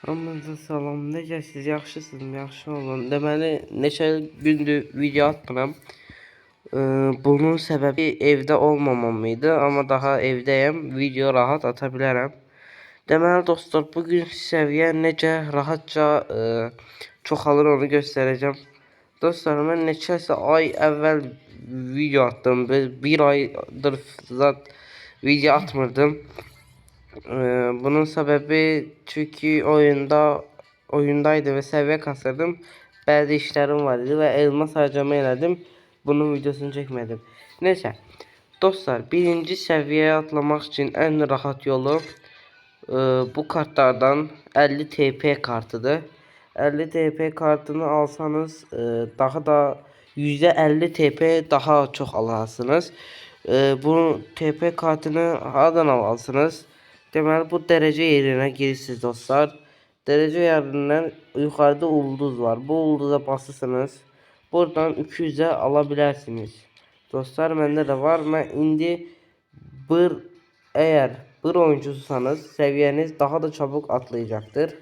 Hamınıza salam. Necəsiz? Yaxşısınız? Yaxşı olun. Deməli, neçə gündür video atmıram. Bunun səbəbi evdə olmamam idi, amma daha evdəyəm. Video rahat ata bilərəm. Deməli dostlar, bugün səviyyə necə rahatca çoxalır onu göstərəcəm. Dostlar, mən neçəsə ay əvvəl video attım. Bir aydır zat video atmırdım. Bunun sebebi çünkü oyundaydı ve seviye kasırdım. Bazı işlerim vardı ve elmas harcama elədim. Bunun videosunu çekmedim. Neyse. Dostlar, birinci seviyeye atlamak için en rahat yolu bu kartlardan 50 TP kartıdır. 50 TP kartını alsanız daha da %50 TP daha çok alarsınız. Bu TP kartını haradan alarsınız? Deməli bu derece yerine girirsiniz dostlar. Derece yerindən yukarıda ulduz var. Bu ulduza basırsınız. Buradan 200'e alabilirsiniz. Dostlar, məndə də var. Mən indi eğer bir oyuncususanız seviyeniz daha da çabuk atlayacaktır.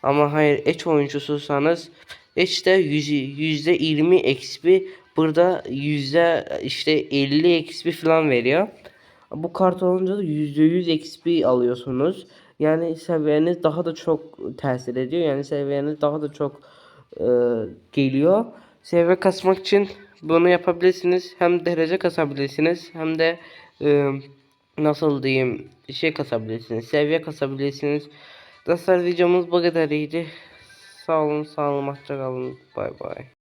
Ama hayır, eç oyuncususanız de %20 XP, burada işte 50 XP falan veriyor. Bu kart olunca da %100 XP alıyorsunuz. Yani seviyeniz daha da çok tesir ediyor. Yani seviyeniz daha da çok geliyor. Seviye kasmak için bunu yapabilirsiniz. Hem derece kasabilirsiniz hem de nasıl diyeyim kasabilirsiniz. Seviye kasabilirsiniz. Dostlar, videomuz bu kadar iyiydi. Sağ olun, sağlıcakla kalın. Bay bay.